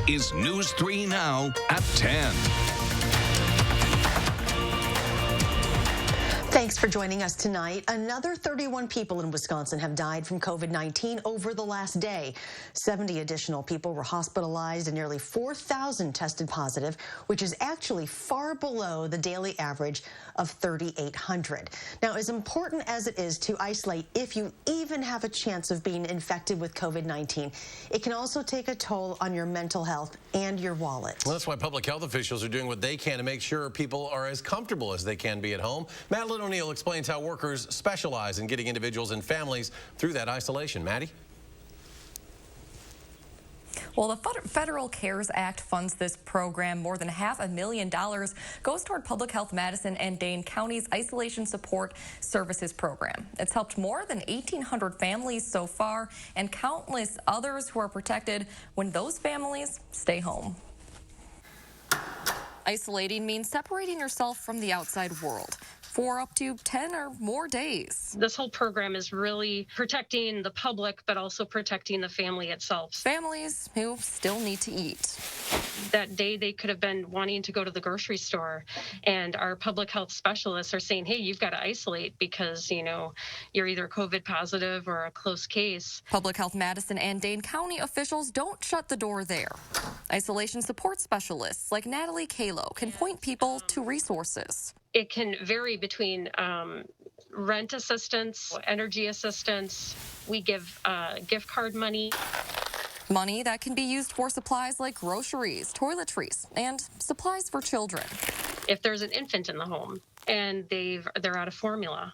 is News 3 Now at 10. Thanks for joining us tonight. Another 31 people in Wisconsin have died from COVID-19 over the last day. 70 additional people were hospitalized and nearly 4,000 tested positive, which is actually far below the daily average of 3,800. Now, as important as it is to isolate if you even have a chance of being infected with COVID-19, it can also take a toll on your mental health and your wallet. Well, that's why public health officials are doing what they can to make sure people are as comfortable as they can be at home. Madeline O'Neill explains how workers specialize in getting individuals and families through that isolation. Maddie? Well, the Federal CARES Act funds this program. More than $500,000 goes toward Public Health Madison and Dane County's Isolation Support Services program. It's helped more than 1,800 families so far and countless others who are protected when those families stay home. Isolating means separating yourself from the outside world for up to 10 or more days. This whole program is really protecting the public, but also protecting the family itself. Families who still need to eat. That day they could have been wanting to go to the grocery store, and our public health specialists are saying, hey, you've got to isolate because, you know, you're either COVID positive or a close case. Public Health Madison and Dane County officials don't shut the door there. Isolation support specialists like Natalie Kalo can point people to resources. It can vary between rent assistance, energy assistance. We give gift card money. Money that can be used for supplies like groceries, toiletries, and supplies for children. If there's an infant in the home and they're out of formula,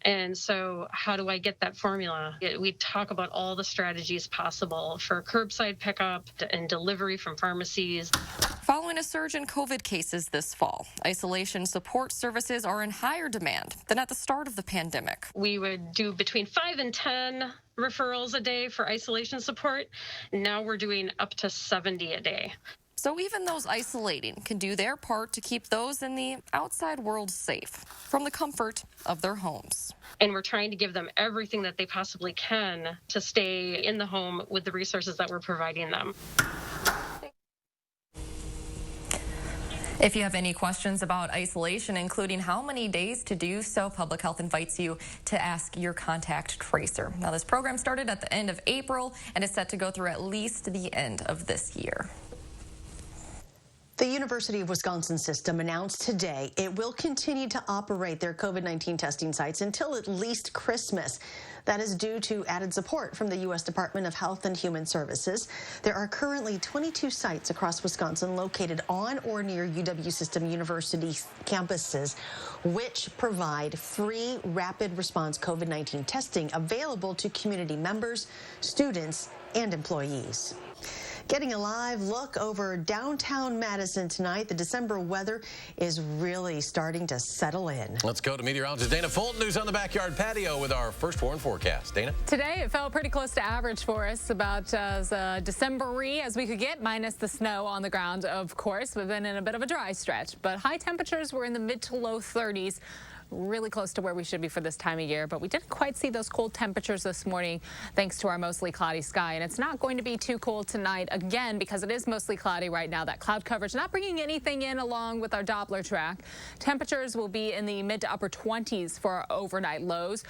and so how do I get that formula? We talk about all the strategies possible for curbside pickup and delivery from pharmacies. Following a surge in COVID cases this fall, isolation support services are in higher demand than at the start of the pandemic. We would do between 5 and 10 referrals a day for isolation support. Now we're doing up to 70 a day. So even those isolating can do their part to keep those in the outside world safe from the comfort of their homes. And we're trying to give them everything that they possibly can to stay in the home with the resources that we're providing them. If you have any questions about isolation, including how many days to do so, Public Health invites you to ask your contact tracer. Now, this program started at the end of April and is set to go through at least the end of this year. The University of Wisconsin system announced today it will continue to operate their COVID-19 testing sites until at least Christmas. That is due to added support from the U.S. Department of Health and Human Services. There are currently 22 sites across Wisconsin located on or near UW System University campuses, which provide free rapid response COVID-19 testing available to community members, students, and employees. Getting a live look over downtown Madison tonight. The December weather is really starting to settle in. Let's go to meteorologist Dana Fulton, who's on the backyard patio with our first warn forecast. Dana? Today, it felt pretty close to average for us, about as December-y as we could get, minus the snow on the ground, of course. We've been in a bit of a dry stretch, but high temperatures were in the mid to low 30s. Really close to where we should be for this time of year, but we didn't quite see those cold temperatures this morning thanks to our mostly cloudy sky. And it's not going to be too cold tonight again because it is mostly cloudy right now. That cloud coverage not bringing anything in along with our Doppler track. Temperatures will be in the mid to upper 20s for our overnight lows.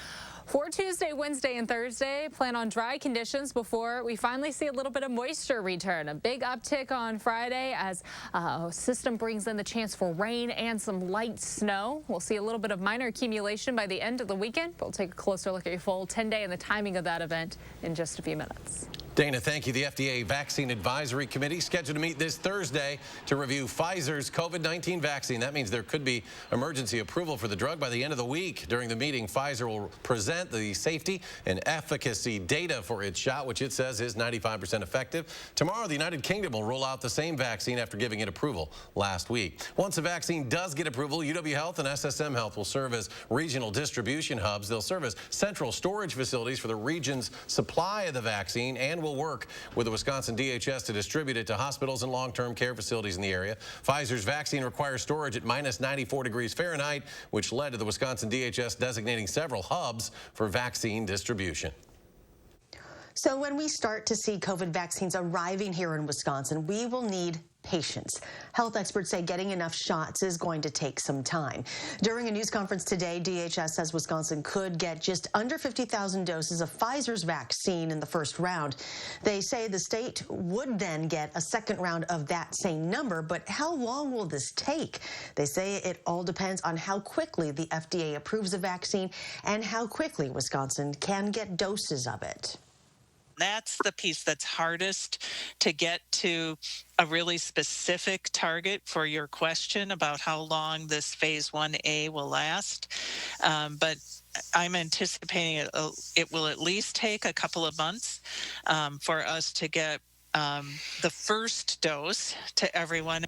For Tuesday, Wednesday, and Thursday, plan on dry conditions before we finally see a little bit of moisture return. A big uptick on Friday as a system brings in the chance for rain and some light snow. We'll see a little bit of minor accumulation by the end of the weekend. We'll take a closer look at your full 10-day and the timing of that event in just a few minutes. Dana, thank you. The FDA Vaccine Advisory Committee scheduled to meet this Thursday to review Pfizer's COVID-19 vaccine. That means there could be emergency approval for the drug by the end of the week. During the meeting, Pfizer will present the safety and efficacy data for its shot, which it says is 95% effective. Tomorrow, the United Kingdom will roll out the same vaccine after giving it approval last week. Once the vaccine does get approval, UW Health and SSM Health will serve as regional distribution hubs. They'll serve as central storage facilities for the region's supply of the vaccine and will work with the Wisconsin DHS to distribute it to hospitals and long-term care facilities in the area. Pfizer's vaccine requires storage at minus 94 degrees Fahrenheit, which led to the Wisconsin DHS designating several hubs for vaccine distribution. So when we start to see COVID vaccines arriving here in Wisconsin, we will need patience. Health experts say getting enough shots is going to take some time. During a news conference today, DHS says Wisconsin could get just under 50,000 doses of Pfizer's vaccine in the first round. They say the state would then get a second round of that same number, but how long will this take? They say it all depends on how quickly the FDA approves a vaccine and how quickly Wisconsin can get doses of it. That's the piece that's hardest to get to a really specific target for your question about how long this phase 1A will last. But I'm anticipating it will at least take a couple of months for us to get the first dose to everyone.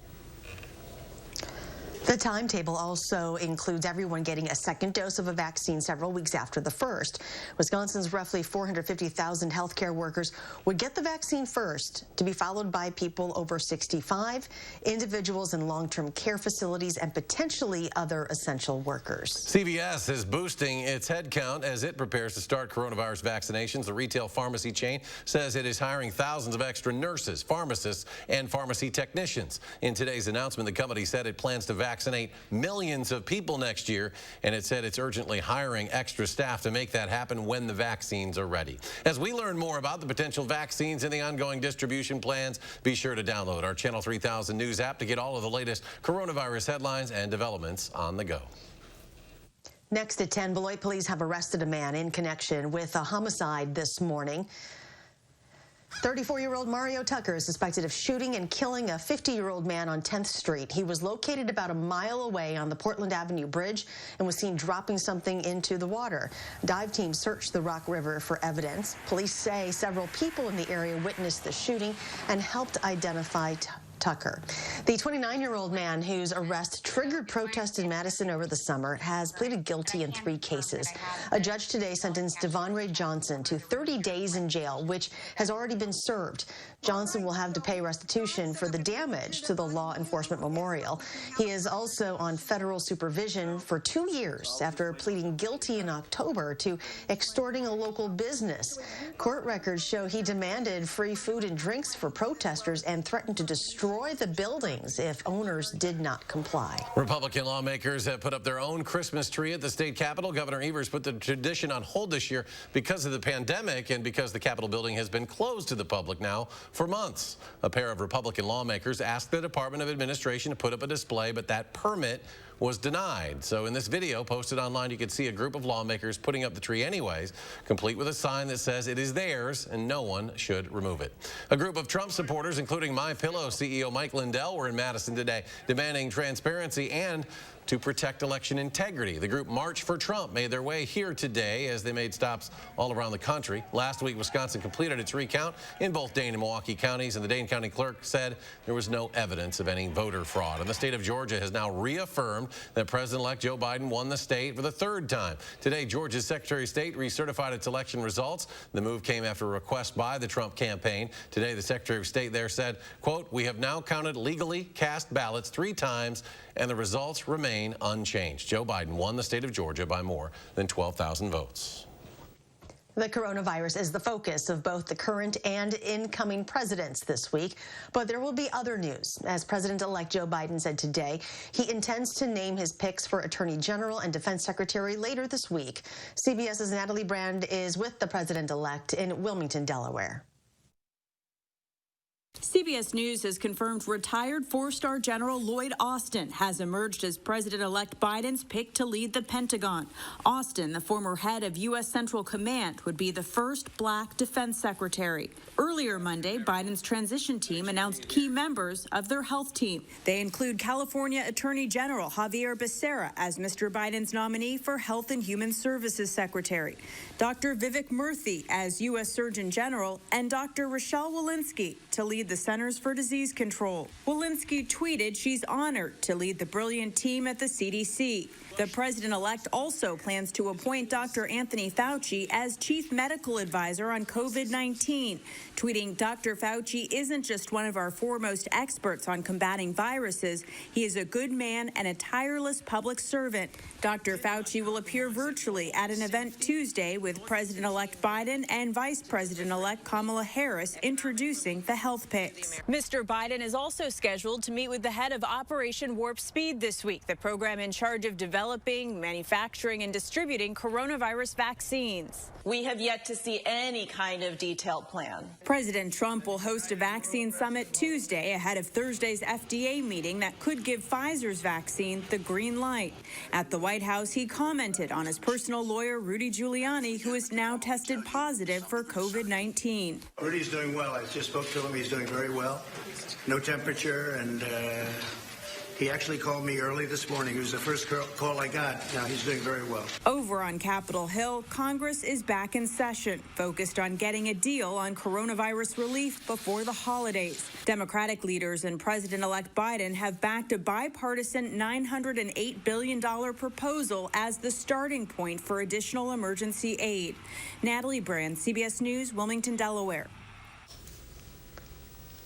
The timetable also includes everyone getting a second dose of a vaccine several weeks after the first. Wisconsin's roughly 450,000 healthcare workers would get the vaccine first, to be followed by people over 65, individuals in long-term care facilities, and potentially other essential workers. CVS is boosting its headcount as it prepares to start coronavirus vaccinations. The retail pharmacy chain says it is hiring thousands of extra nurses, pharmacists, and pharmacy technicians. In today's announcement, the company said it plans to vaccinate millions of people next year, and it said it's urgently hiring extra staff to make that happen when the vaccines are ready. As we learn more about the potential vaccines and the ongoing distribution plans, be sure to download our Channel 3000 News app to get all of the latest coronavirus headlines and developments on the go. Next at 10, Beloit police have arrested a man in connection with a homicide this morning. 34-year-old Mario Tucker is suspected of shooting and killing a 50-year-old man on 10th Street. He was located about a mile away on the Portland Avenue Bridge and was seen dropping something into the water. Dive teams searched the Rock River for evidence. Police say several people in the area witnessed the shooting and helped identify Tucker. The 29-year-old man whose arrest triggered protests in Madison over the summer has pleaded guilty in 3 cases. A judge today sentenced Devon Ray Johnson to 30 days in jail, which has already been served. Johnson will have to pay restitution for the damage to the law enforcement memorial. He is also on federal supervision for 2 years after pleading guilty in October to extorting a local business. Court records show he demanded free food and drinks for protesters and threatened to destroy the buildings if owners did not comply. Republican lawmakers have put up their own Christmas tree at the state capitol. Governor Evers put the tradition on hold this year because of the pandemic and because the Capitol building has been closed to the public now for months. A pair of Republican lawmakers asked the Department of Administration to put up a display, but that permit was denied. So in this video posted online, you can see a group of lawmakers putting up the tree anyways, complete with a sign that says it is theirs and no one should remove it. A group of Trump supporters, including MyPillow CEO Mike Lindell, were in Madison today demanding transparency and to protect election integrity. The group March for Trump made their way here today as they made stops all around the country. Last week, Wisconsin completed its recount in both Dane and Milwaukee counties, and the Dane County clerk said there was no evidence of any voter fraud. And the state of Georgia has now reaffirmed that President-elect Joe Biden won the state for the 3rd time. Today, Georgia's Secretary of State recertified its election results. The move came after a request by the Trump campaign. Today, the Secretary of State there said, quote, "We have now counted legally cast ballots 3 times, and the results remain unchanged. Joe Biden won the state of Georgia by more than 12,000 votes." The coronavirus is the focus of both the current and incoming presidents this week, but there will be other news. As President-elect Joe Biden said today, he intends to name his picks for Attorney General and Defense Secretary later this week. CBS's Natalie Brand is with the president-elect in Wilmington, Delaware. CBS News has confirmed retired 4-star General Lloyd Austin has emerged as President-elect Biden's pick to lead the Pentagon. Austin, the former head of U.S. Central Command, would be the first black defense secretary. Earlier Monday, Biden's transition team announced key members of their health team. They include California Attorney General Javier Becerra as Mr. Biden's nominee for Health and Human Services Secretary, Dr. Vivek Murthy as U.S. Surgeon General, and Dr. Rochelle Walensky to lead the Centers for Disease Control. Walensky tweeted she's honored to lead the brilliant team at the CDC. The president-elect also plans to appoint Dr. Anthony Fauci as chief medical advisor on COVID-19, tweeting, "Dr. Fauci isn't just one of our foremost experts on combating viruses. He is a good man and a tireless public servant." Dr. Fauci will appear virtually at an event Tuesday with President-elect Biden and Vice President-elect Kamala Harris introducing the health picks. Mr. Biden is also scheduled to meet with the head of Operation Warp Speed this week, the program in charge of developing, manufacturing, and distributing coronavirus vaccines. We have yet to see any kind of detailed plan. President Trump will host a vaccine summit Tuesday ahead of Thursday's FDA meeting that could give Pfizer's vaccine the green light. At the White House, he commented on his personal lawyer, Rudy Giuliani, who is now tested positive for COVID-19. Rudy's doing well. I just spoke to him. He's doing very well. No temperature, and he actually called me early this morning. It was the first call I got. Now he's doing very well. Over on Capitol Hill, Congress is back in session, focused on getting a deal on coronavirus relief before the holidays. Democratic leaders and President-elect Biden have backed a bipartisan $908 billion proposal as the starting point for additional emergency aid. Natalie Brand, CBS News, Wilmington, Delaware.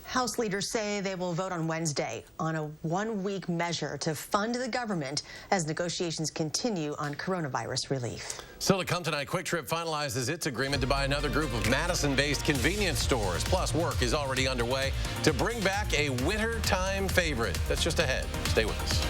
House leaders say they will vote on Wednesday on a one-week measure to fund the government as negotiations continue on coronavirus relief. Still to come tonight, Quick Trip finalizes its agreement to buy another group of Madison-based convenience stores. Plus, work is already underway to bring back a wintertime favorite. That's just ahead. Stay with us.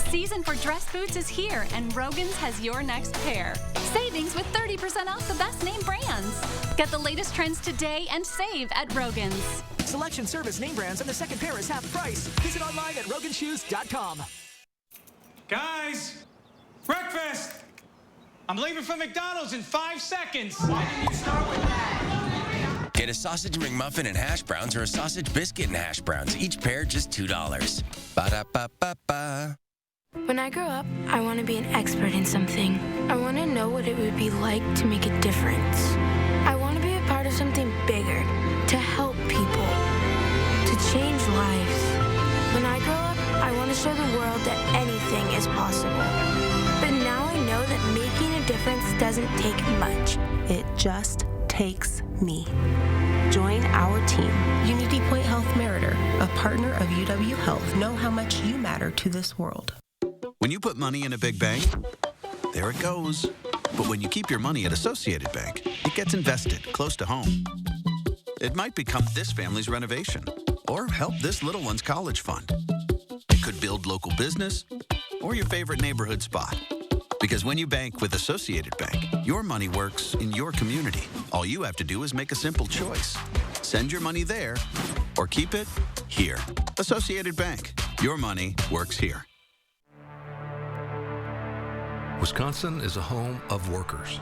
Season for dress boots is here, and Rogan's has your next pair. Savings with 30% off the best name brands. Get the latest trends today and save at Rogan's. Selection, service, name brands, and the second pair is half price. Visit online at roganshoes.com. Guys, breakfast! I'm leaving for McDonald's in 5 seconds. Why didn't you start with that? Get a sausage McMuffin and hash browns or a sausage biscuit and hash browns. Each pair just $2. Ba-da-ba-ba-ba. When I grow up, I want to be an expert in something. I want to know what it would be like to make a difference. I want to be a part of something bigger, to help people, to change lives. When I grow up, I want to show the world that anything is possible. But now I know that making a difference doesn't take much. It just takes me. Join our team. Unity Point Health Meritor, a partner of UW Health. Know how much you matter to this world. When you put money in a big bank, there it goes. But when you keep your money at Associated Bank, it gets invested close to home. It might become this family's renovation or help this little one's college fund. It could build local business or your favorite neighborhood spot. Because when you bank with Associated Bank, your money works in your community. All you have to do is make a simple choice. Send your money there or keep it here. Associated Bank. Your money works here. Wisconsin is a home of workers.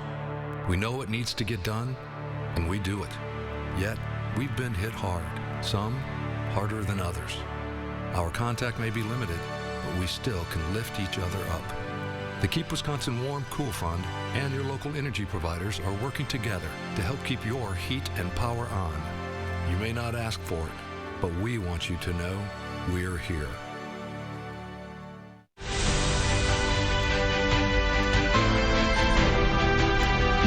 We know what needs to get done, and we do it. Yet, we've been hit hard, some harder than others. Our contact may be limited, but we still can lift each other up. The Keep Wisconsin Warm Cool Fund and your local energy providers are working together to help keep your heat and power on. You may not ask for it, but we want you to know we're here.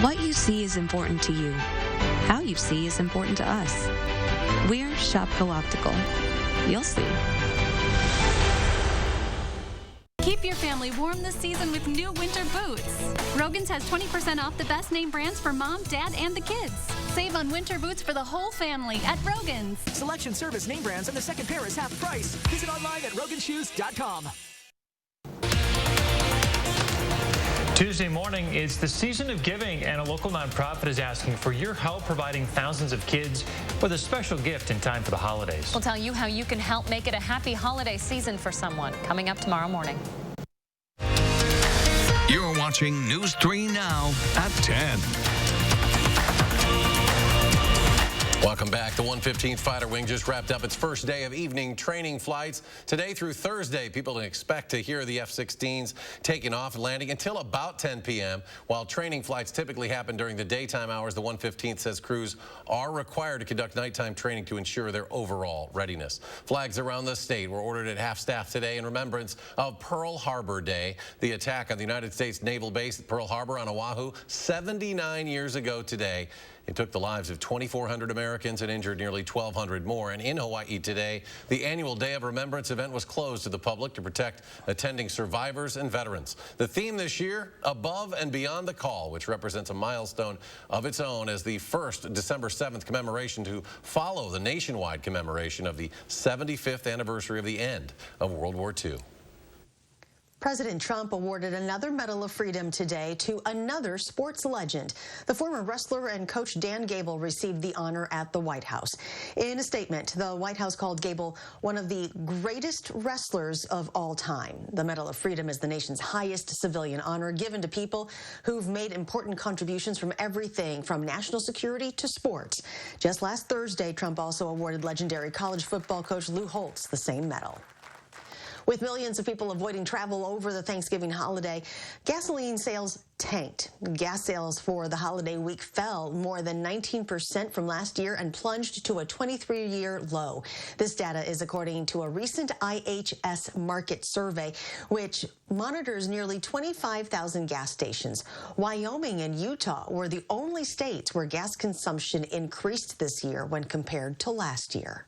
What you see is important to you. How you see is important to us. We're SHOPKO Optical. You'll see. Keep your family warm this season with new winter boots. Rogan's has 20% off the best name brands for mom, dad, and the kids. Save on winter boots for the whole family at Rogan's. Selection, service, name brands, and the second pair is half price. Visit online at roganshoes.com. Tuesday morning, it's the season of giving, and a local nonprofit is asking for your help providing thousands of kids with a special gift in time for the holidays. We'll tell you how you can help make it a happy holiday season for someone, coming up tomorrow morning. You're watching News 3 Now at 10. Welcome back. The 115th Fighter Wing just wrapped up its first day of evening training flights. Today through Thursday, people can expect to hear the F-16s taking off and landing until about 10 p.m. While training flights typically happen during the daytime hours, the 115th says crews are required to conduct nighttime training to ensure their overall readiness. Flags around the state were ordered at half-staff today in remembrance of Pearl Harbor Day, the attack on the United States Naval Base at Pearl Harbor on Oahu 79 years ago today. It took the lives of 2,400 Americans and injured nearly 1,200 more. And in Hawaii today, the annual Day of Remembrance event was closed to the public to protect attending survivors and veterans. The theme this year, Above and Beyond the Call, which represents a milestone of its own as the first December 7th commemoration to follow the nationwide commemoration of the 75th anniversary of the end of World War II. President Trump awarded another Medal of Freedom today to another sports legend. The former wrestler and coach Dan Gable received the honor at the White House. In a statement, the White House called Gable one of the greatest wrestlers of all time. The Medal of Freedom is the nation's highest civilian honor given to people who've made important contributions from everything from national security to sports. Just last Thursday, Trump also awarded legendary college football coach Lou Holtz the same medal. With millions of people avoiding travel over the Thanksgiving holiday, gasoline sales tanked. Gas sales for the holiday week fell more than 19% from last year and plunged to a 23-year low. This data is according to a recent IHS market survey, which monitors nearly 25,000 gas stations. Wyoming and Utah were the only states where gas consumption increased this year when compared to last year.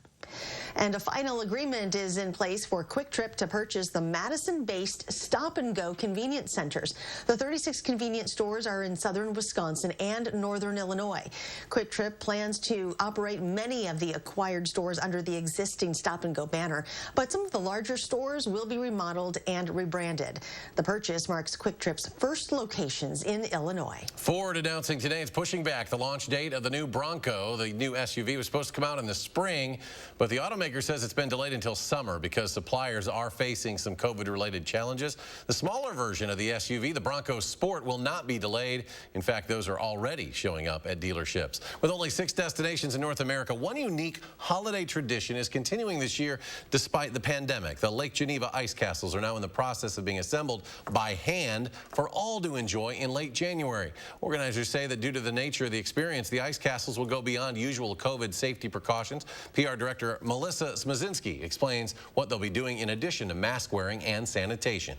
And a final agreement is in place for Quick Trip to purchase the Madison-based stop-and-go convenience centers. The 36 convenience stores are in southern Wisconsin and northern Illinois. Quick Trip plans to operate many of the acquired stores under the existing stop-and-go banner, but some of the larger stores will be remodeled and rebranded. The purchase marks Quick Trip's first locations in Illinois. Ford announcing today it's pushing back the launch date of the new Bronco. The new SUV was supposed to come out in the spring, but the automaker says it's been delayed until summer because suppliers are facing some COVID-related challenges. The smaller version of the SUV, the Bronco Sport, will not be delayed. In fact, those are already showing up at dealerships. With only 6 destinations in North America, one unique holiday tradition is continuing this year despite the pandemic. The Lake Geneva ice castles are now in the process of being assembled by hand for all to enjoy in late January. Organizers say that due to the nature of the experience, the ice castles will go beyond usual COVID safety precautions. PR Director Melissa Smazinski explains what they'll be doing in addition to mask wearing and sanitation.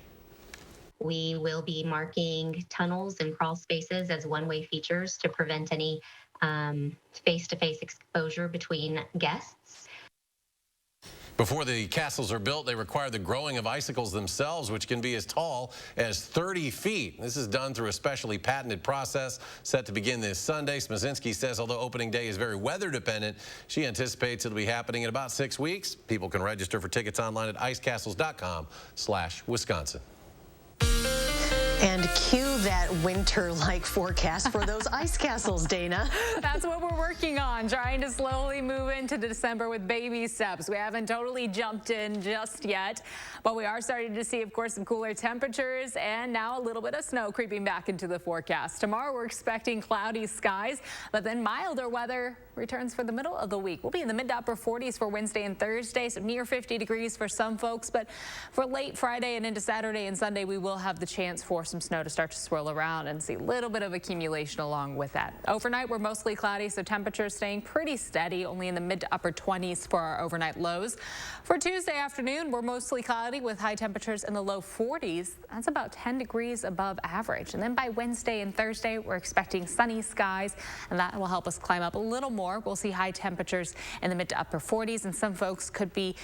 We will be marking tunnels and crawl spaces as one-way features to prevent any face-to-face exposure between guests. Before the castles are built, they require the growing of icicles themselves, which can be as tall as 30 feet. This is done through a specially patented process set to begin this Sunday. Smazinski says although opening day is very weather dependent, she anticipates it'll be happening in about 6 weeks. People can register for tickets online at icecastles.com/Wisconsin. And cue that winter-like forecast for those ice castles, Dana. That's what we're working on, trying to slowly move into December with baby steps. We haven't totally jumped in just yet, but we are starting to see, of course, some cooler temperatures and now a little bit of snow creeping back into the forecast. Tomorrow, we're expecting cloudy skies, but then milder weather returns for the middle of the week. We'll be in the mid to upper 40s for Wednesday and Thursday, so near 50 degrees for some folks, but for late Friday and into Saturday and Sunday, we will have the chance for some snow to start to swirl around and see a little bit of accumulation along with that. Overnight, we're mostly cloudy, so temperatures staying pretty steady, only in the mid to upper 20s for our overnight lows. For Tuesday afternoon, we're mostly cloudy with high temperatures in the low 40s. That's about 10 degrees above average. And then by Wednesday and Thursday, we're expecting sunny skies, and that will help us climb up a little more. We'll see high temperatures in the mid to upper 40s, and some folks could be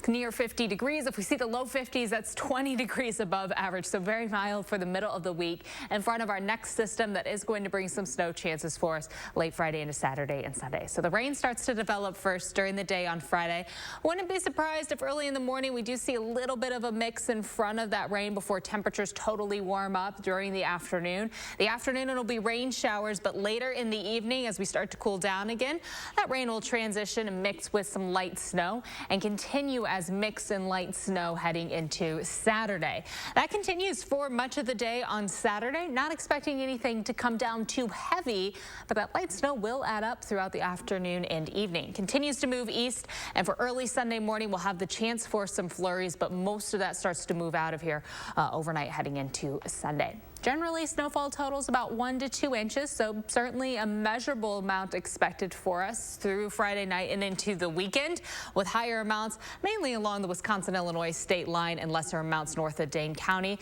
near 50 degrees. If we see the low 50s, that's 20 degrees above average, so very mild for the middle of the week in front of our next system that is going to bring some snow chances for us late Friday into Saturday and Sunday. So the rain starts to develop first during the day on Friday. Wouldn't be surprised if early in the morning we do see a little bit of a mix in front of that rain before temperatures totally warm up during the afternoon. The afternoon it'll be rain showers, but later in the evening as we start to cool down again, that rain will transition and mix with some light snow and continue as mix and light snow heading into Saturday. That continues for much of the day on Saturday. Not expecting anything to come down too heavy, but that light snow will add up throughout the afternoon and evening. Continues to move east, and for early Sunday morning, we'll have the chance for some flurries, but most of that starts to move out of here overnight heading into Sunday. Generally, snowfall totals about 1 to 2 inches, so certainly a measurable amount expected for us through Friday night and into the weekend, with higher amounts mainly along the Wisconsin-Illinois state line and lesser amounts north of Dane County.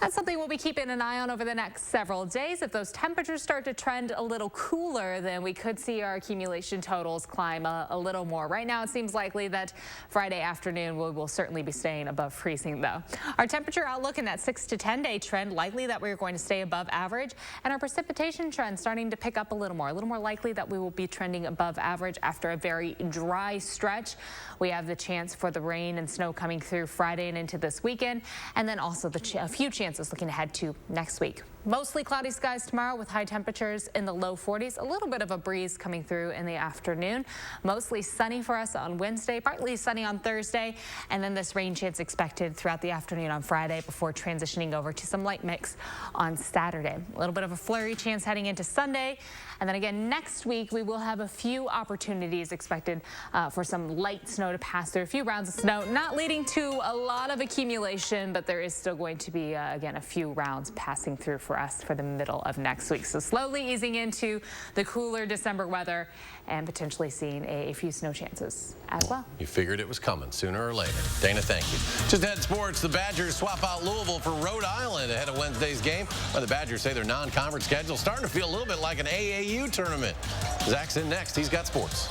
That's something we'll be keeping an eye on over the next several days. If those temperatures start to trend a little cooler, then we could see our accumulation totals climb a little more. Right now, it seems likely that Friday afternoon we will certainly be staying above freezing, though. Our temperature outlook in that 6 to 10 day trend, likely that we're going to stay above average, and our precipitation trend starting to pick up a little more likely that we will be trending above average after a very dry stretch. We have the chance for the rain and snow coming through Friday and into this weekend, and then also a few chances looking ahead to next week. Mostly cloudy skies tomorrow with high temperatures in the low 40s. A little bit of a breeze coming through in the afternoon. Mostly sunny for us on Wednesday, partly sunny on Thursday, and then this rain chance expected throughout the afternoon on Friday before transitioning over to some light mix on Saturday. A little bit of a flurry chance heading into Sunday. And then again, next week, we will have a few opportunities expected for some light snow to pass through. A few rounds of snow, not leading to a lot of accumulation, but there is still going to be, again, a few rounds passing through for us for the middle of next week. So slowly easing into the cooler December weather and potentially seeing a few snow chances as well. You figured it was coming sooner or later. Dana, thank you. Just ahead sports, the Badgers swap out Louisville for Rhode Island ahead of Wednesday's game. Well, the Badgers say their non-conference schedule is starting to feel a little bit like an AAU tournament. Zach's in next. He's got sports.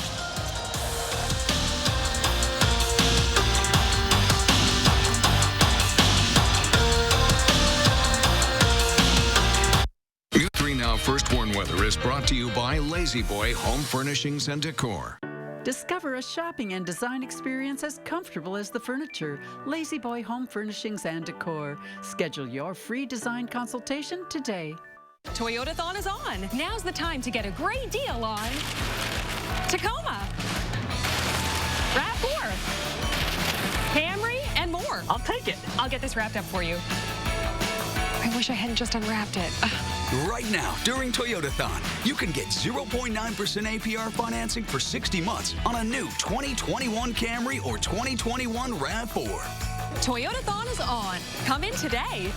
Now, First Warn Weather is brought to you by Lazy Boy Home Furnishings and Decor. Discover a shopping and design experience as comfortable as the furniture. Lazy Boy Home Furnishings and Decor. Schedule your free design consultation today. Toyotathon is on. Now's the time to get a great deal on Tacoma, RAV4, Camry, and more. I'll take it. I'll get this wrapped up for you. I wish I hadn't just unwrapped it. Right now, during Toyotathon, you can get 0.9% APR financing for 60 months on a new 2021 Camry or 2021 RAV4. Toyotathon is on. Come in today.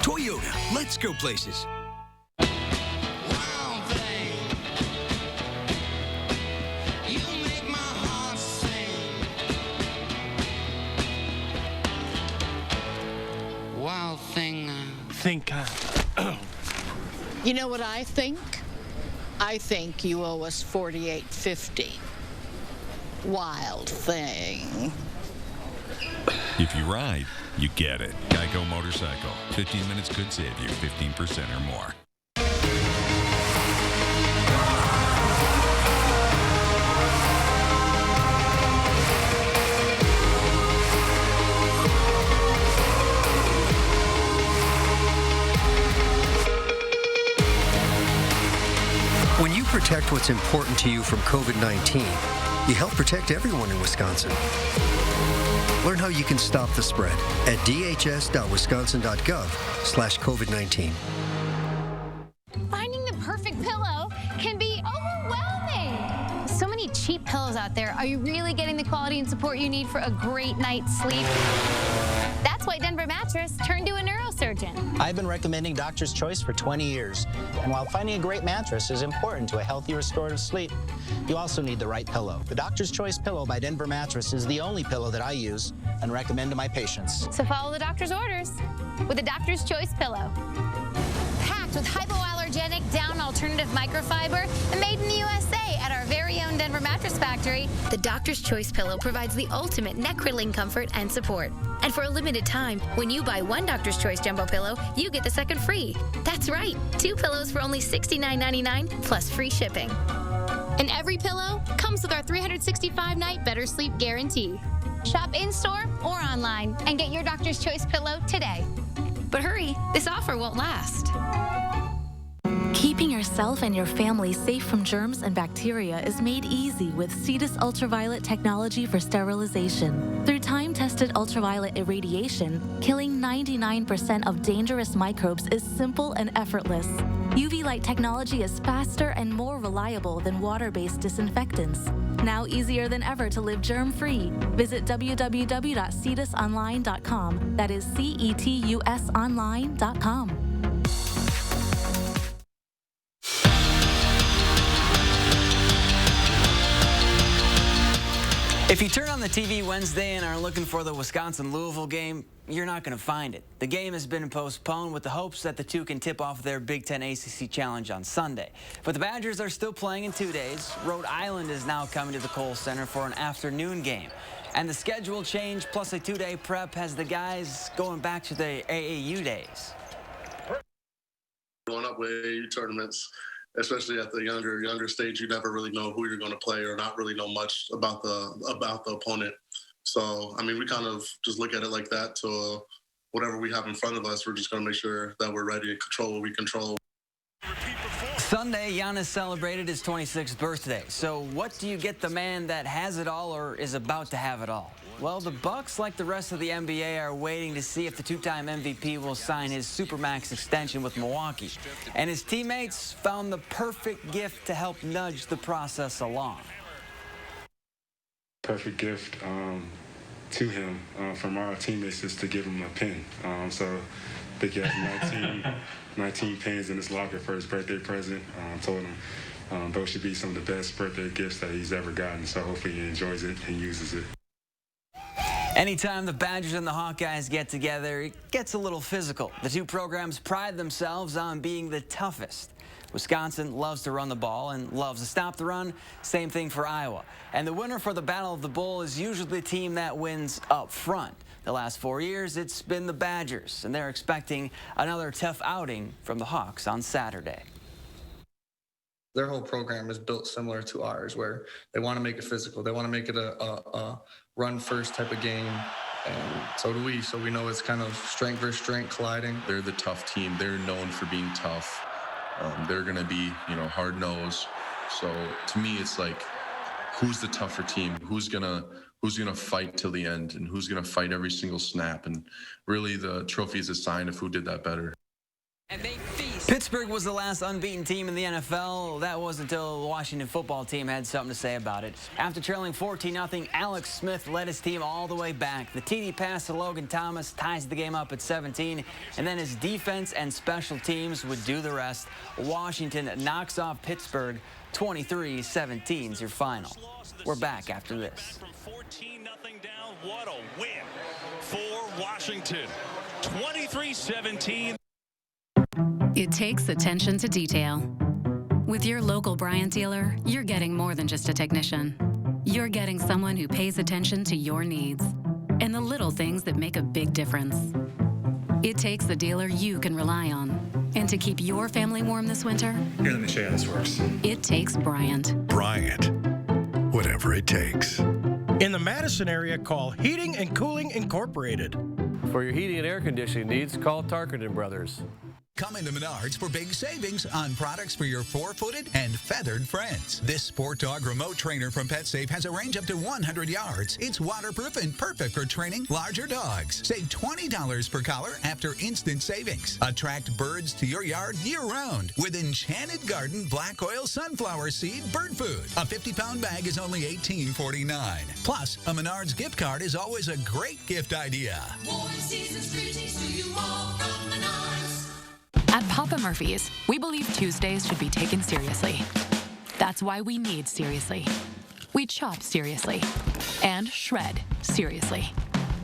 Toyota, let's go places. Wild thing. You know what I think? I think you owe us $48.50. Wild thing. If you ride, you get it. GEICO Motorcycle. 15 minutes could save you 15% or more. When you protect what's important to you from COVID-19, you help protect everyone in Wisconsin. Learn how you can stop the spread at dhs.wisconsin.gov/COVID-19. Finding the perfect pillow can be overwhelming. So many cheap pillows out there. Are you really getting the quality and support you need for a great night's sleep? That's why Denver Mattress turned to a neurosurgeon. I've been recommending Doctor's Choice for 20 years. And while finding a great mattress is important to a healthy, restorative sleep, you also need the right pillow. The Doctor's Choice pillow by Denver Mattress is the only pillow that I use and recommend to my patients. So follow the doctor's orders with the Doctor's Choice pillow. Packed with hypoallergenic down alternative microfiber and made in the USA at our very own Denver Mattress Factory. The Doctor's Choice pillow provides the ultimate neck-riddling comfort and support. And for a limited time, when you buy one Doctor's Choice jumbo pillow, you get the second free. That's right, 2 pillows for only $69.99 plus free shipping. And every pillow comes with our 365-night better sleep guarantee. Shop in-store or online and get your Doctor's Choice pillow today. But hurry, this offer won't last. Keeping yourself and your family safe from germs and bacteria is made easy with Cetus ultraviolet technology for sterilization. Through time-tested ultraviolet irradiation, killing 99% of dangerous microbes is simple and effortless. UV light technology is faster and more reliable than water-based disinfectants. Now easier than ever to live germ-free. Visit www.cetusonline.com. That is CETUSonline.com. If you turn on the TV Wednesday and are looking for the Wisconsin-Louisville game, you're not going to find it. The game has been postponed with the hopes that the two can tip off their Big Ten ACC Challenge on Sunday. But the Badgers are still playing in 2 days. Rhode Island is now coming to the Kohl Center for an afternoon game. And the schedule change plus a 2-day prep has the guys going back to the AAU days. Going up with AAU tournaments, especially at the younger stage, you never really know who you're going to play or not really know much about the opponent. So, I mean, we kind of just look at it like that. To whatever we have in front of us, we're just going to make sure that we're ready to control what we control. Sunday, Giannis celebrated his 26th birthday. So what do you get the man that has it all or is about to have it all? Well, the Bucks, like the rest of the NBA, are waiting to see if the two-time MVP will sign his Supermax extension with Milwaukee. And his teammates found the perfect gift to help nudge the process along. Perfect gift to him from our teammates is to give him a pin. So I think he has 19 pins in his locker for his birthday present. Told him those should be some of the best birthday gifts that he's ever gotten. So hopefully he enjoys it and uses it. Anytime the Badgers and the Hawkeyes get together, it gets a little physical. The two programs pride themselves on being the toughest. Wisconsin loves to run the ball and loves to stop the run. Same thing for Iowa. And the winner for the Battle of the Bull is usually the team that wins up front. The last 4 years, it's been the Badgers, and they're expecting another tough outing from the Hawks on Saturday. Their whole program is built similar to ours, where they want to make it physical. They want to make it a run-first type of game, and so do we. So we know it's kind of strength versus strength colliding. They're the tough team. They're known for being tough. They're going to be, hard-nosed. So to me, it's like, who's the tougher team? Who's gonna fight till the end, and who's gonna fight every single snap? And really, the trophy is a sign of who did that better. Pittsburgh was the last unbeaten team in the NFL. That was until the Washington football team had something to say about it. After trailing 14-0, Alex Smith led his team all the way back. The TD pass to Logan Thomas ties the game up at 17, and then his defense and special teams would do the rest. Washington knocks off Pittsburgh 23-17 is your final. We're back after this. From 14-0 down, what a win for Washington. 23-17. It takes attention to detail. With your local Bryant dealer, you're getting more than just a technician. You're getting someone who pays attention to your needs and the little things that make a big difference. It takes a dealer you can rely on. And to keep your family warm this winter, here, let me show you how this works. It takes Bryant. Bryant. Whatever it takes. In the Madison area, call Heating and Cooling Incorporated. For your heating and air conditioning needs, call Tarkenton Brothers. Come into Menards for big savings on products for your four-footed and feathered friends. This Sport Dog remote trainer from PetSafe has a range up to 100 yards. It's waterproof and perfect for training larger dogs. Save $20 per collar after instant savings. Attract birds to your yard year-round with Enchanted Garden Black Oil Sunflower Seed Bird Food. A 50-pound bag is only $18.49. Plus, a Menards gift card is always a great gift idea. Warm season's greetings to you all from Menards. At Papa Murphy's, we believe Tuesdays should be taken seriously. That's why we need Seriously. We chop seriously and shred seriously.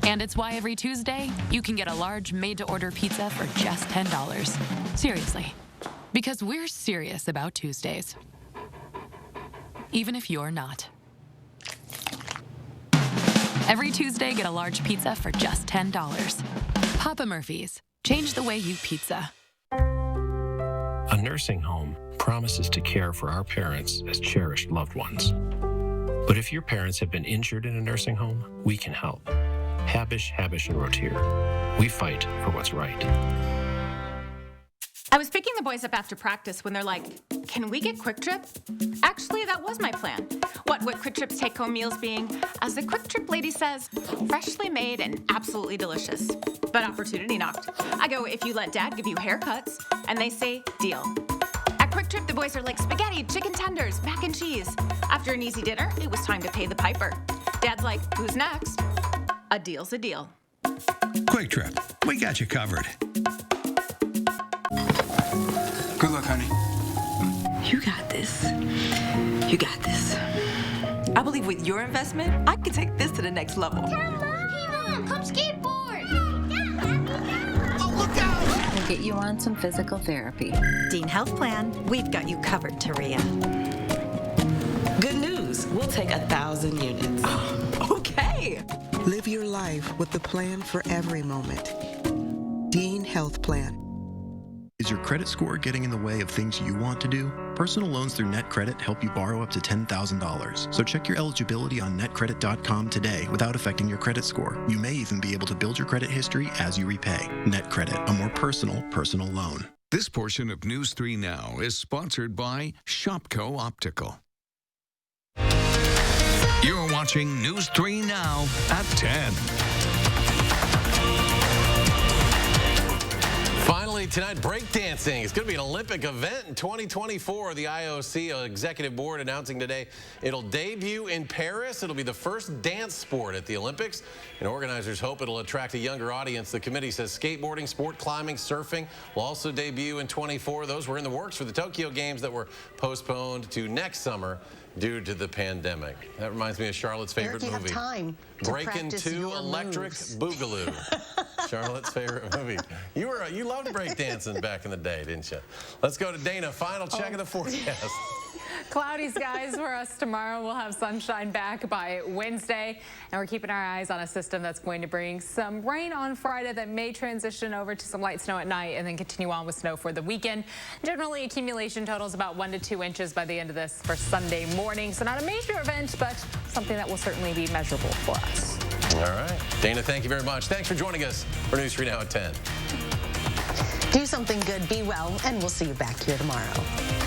And it's why every Tuesday, you can get a large made-to-order pizza for just $10. Seriously. Because we're serious about Tuesdays. Even if you're not. Every Tuesday, get a large pizza for just $10. Papa Murphy's. Change the way you pizza. A nursing home promises to care for our parents as cherished loved ones. But if your parents have been injured in a nursing home, we can help. Habish, and Rotier. We fight for what's right. I was picking the boys up after practice when they're like, can we get Quick Trip? Actually, that was my plan. What would Quick Trip's take-home meals being, as the Quick Trip lady says, freshly made and absolutely delicious. But opportunity knocked. I go, if you let Dad give you haircuts, and they say, deal. At Quick Trip, the boys are like spaghetti, chicken tenders, mac and cheese. After an easy dinner, it was time to pay the piper. Dad's like, who's next? A deal's a deal. Quick Trip, we got you covered. Good luck, honey. You got this. You got this. I believe with your investment, I can take this to the next level. Come skateboard. Oh, look out! We'll get you on some physical therapy. Dean Health Plan, we've got you covered, Taria. Good news, we'll take 1,000 units. Okay. Live your life with the plan for every moment. Dean Health Plan. Is your credit score getting in the way of things you want to do? Personal loans through NetCredit help you borrow up to $10,000. So check your eligibility on netcredit.com today without affecting your credit score. You may even be able to build your credit history as you repay. NetCredit, a more personal loan. This portion of News 3 Now is sponsored by SHOPKO Optical. You're watching News 3 Now at 10. Finally tonight, breakdancing. It's going to be an Olympic event in 2024. The IOC Executive Board announcing today it'll debut in Paris. It'll be the first dance sport at the Olympics, and organizers hope it'll attract a younger audience. The committee says skateboarding, sport climbing, surfing will also debut in 24. Those were in the works for the Tokyo Games that were postponed to next summer due to the pandemic. That reminds me of Charlotte's favorite movie. Have time to Breaking 2 Electric Boogaloo. Charlotte's favorite movie. You loved breakdancing back in the day, didn't you? Let's go to Dana. Final check of the forecast. Cloudy skies for us tomorrow. We'll have sunshine back by Wednesday, and we're keeping our eyes on a system that's going to bring some rain on Friday that may transition over to some light snow at night and then continue on with snow for the weekend. Generally, accumulation totals about 1 to 2 inches by the end of this for Sunday morning. So not a major event, but something that will certainly be measurable for us. All right. Dana, thank you very much. Thanks for joining us for News 3 Now at 10. Do something good, be well, and we'll see you back here tomorrow.